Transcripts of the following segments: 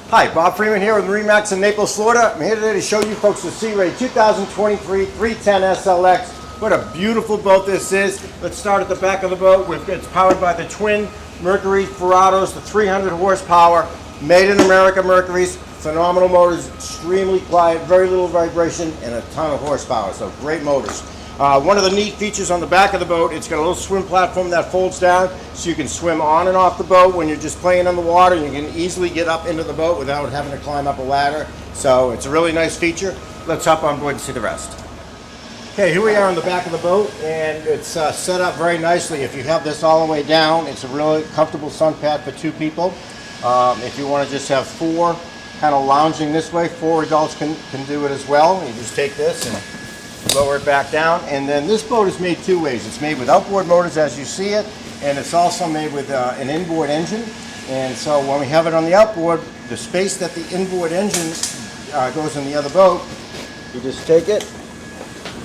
Hi, Bob Freeman here with MarineMax in Naples, Florida. I'm here today to show you folks the Sea Ray 2023 310 SLX. What a beautiful boat this is. Let's start at the back of the boat. It's powered by the twin Mercury Ferrados, the 300 horsepower, made in America Mercury's. Phenomenal motors, extremely quiet, very little vibration, and a ton of horsepower, so great motors. One of the neat features on the back of the boat, it's got a little swim platform that folds down so you can swim on and off the boat when you're just playing on the water. You can easily get up into the boat without having to climb up a ladder. So it's a really nice feature. Let's hop on board and see the rest. Okay, here we are on the back of the boat, and it's set up very nicely. If you have this all the way down, it's a really comfortable sun pad for two people. If you want to just have four kind of lounging this way, four adults can do it as well. You just take this and lower it back down. And then this boat is made two ways. It's made with outboard motors as you see it, and it's also made with an inboard engine. And so when we have it on the outboard, the space that the inboard engine goes in the other boat, you just take it,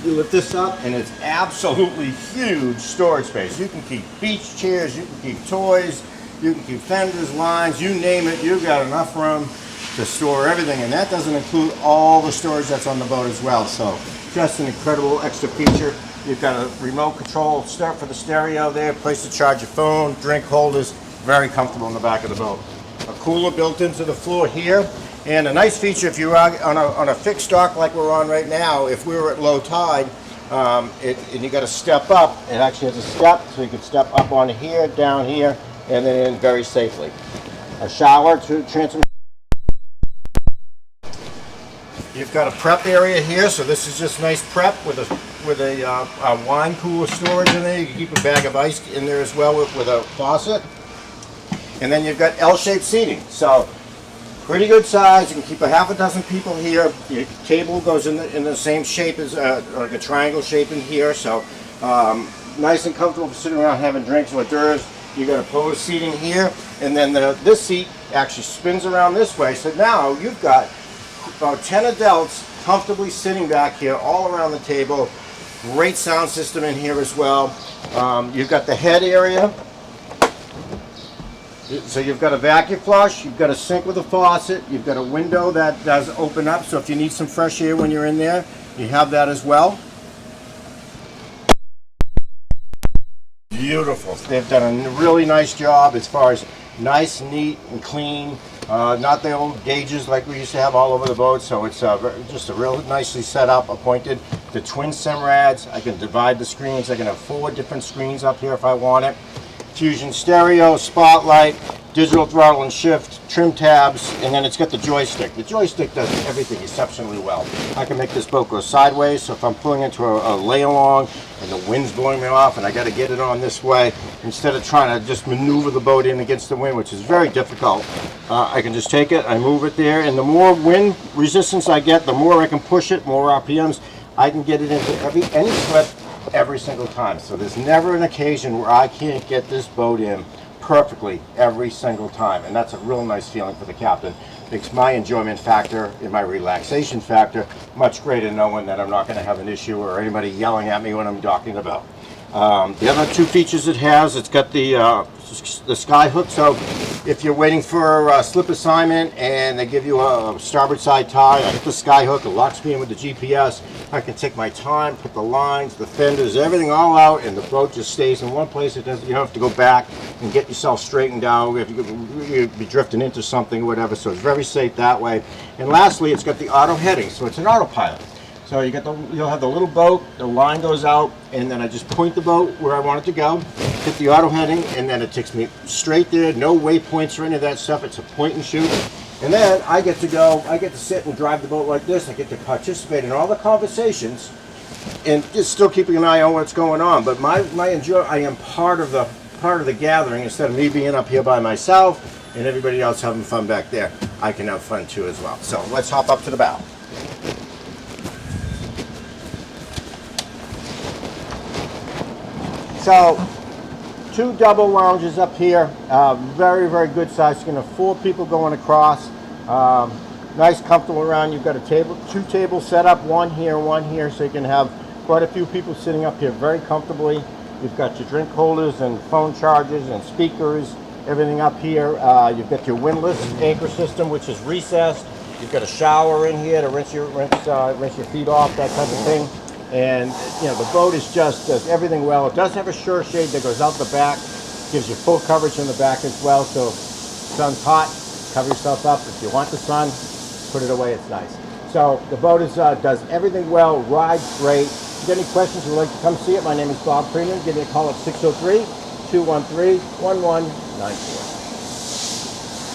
you lift this up, and it's absolutely huge storage space. You can keep beach chairs, you can keep toys, you can keep fenders, lines, you name it, you've got enough room to store everything, and that doesn't include all the storage that's on the boat as well. So just an incredible extra feature. You've got a remote control start for the stereo there, place to charge your phone, drink holders, very comfortable in the back of the boat. A cooler built into the floor here, and a nice feature if you're on a fixed dock like we're on right now. If we were at low tide and you got to step up, it actually has a step, so you can step up on here, down here, and then in very safely. A shower to transfer. You've got a prep area here, so this is just nice prep with a wine cooler storage in there. You can keep a bag of ice in there as well with a faucet. And then you've got L-shaped seating, so pretty good size. You can keep a half a dozen people here. Your table goes in the same shape as like a triangle shape in here, so nice and comfortable for sitting around having drinks or hors d'oeuvres. You got opposed seating here, and then this seat actually spins around this way. So now you've got about 10 adults comfortably sitting back here all around the table. Great sound system in here as well. You've got the head area. So you've got a vacuum flush, you've got a sink with a faucet, you've got a window that does open up, so if you need some fresh air when you're in there, you have that as well. Beautiful. They've done a really nice job as far as nice, neat, and clean. Not the old gauges like we used to have all over the boat, so it's just a real nicely set up, appointed. The twin Simrads, I can divide the screens. I can have 4 different screens up here if I want it. Fusion stereo, spotlight, digital throttle and shift, trim tabs, and then it's got the joystick. The joystick does everything exceptionally well. I can make this boat go sideways, so if I'm pulling into a lay along and the wind's blowing me off and I got to get it on this way, instead of trying to just maneuver the boat in against the wind, which is very difficult, I can just take it, I move it there, and the more wind resistance I get, the more I can push it, more RPMs, I can get it into any slip every single time. So there's never an occasion where I can't get this boat in perfectly every single time, and that's a real nice feeling for the captain. Makes my enjoyment factor and my relaxation factor much greater, knowing that I'm not going to have an issue or anybody yelling at me when I'm docking about. The other 2 features it has, it's got the sky hook, so if you're waiting for a slip assignment and they give you a starboard side tie, I hit the sky hook, it locks me in with the GPS. I can take my time, put the lines, the fenders, everything all out, and the boat just stays in one place. It doesn't, you don't have to go back and get yourself straightened out. You'd be drifting into something or whatever, so it's very safe that way. And lastly, it's got the auto heading, so it's an autopilot. So you'll have the little boat, the line goes out, and then I just point the boat where I want it to go, hit the auto heading, and then it takes me straight there, no waypoints or any of that stuff. It's a point and shoot. And then I get to sit and drive the boat like this. I get to participate in all the conversations and just still keeping an eye on what's going on. But I am part of the gathering. Instead of me being up here by myself and everybody else having fun back there, I can have fun too as well. So let's hop up to the bow. So 2 double lounges up here, very, very good size. You can have 4 people going across. Nice, comfortable around. You've got a table, 2 tables set up, one here, so you can have quite a few people sitting up here very comfortably. You've got your drink holders and phone chargers and speakers, Everything up here, you've got your windlass anchor system, which is recessed. You've got a shower in here to rinse your feet off, that type of thing. And you know, the boat is just does everything well. It does have a shore shade that goes out the back, gives you full coverage in the back as well. So if the sun's hot, cover yourself up. If you want the sun, put it away. It's nice. So the boat is does everything well, rides great. If you got any questions, you'd like to come see it, my name is Bob Freeman. Give me a call at 603-213-1194.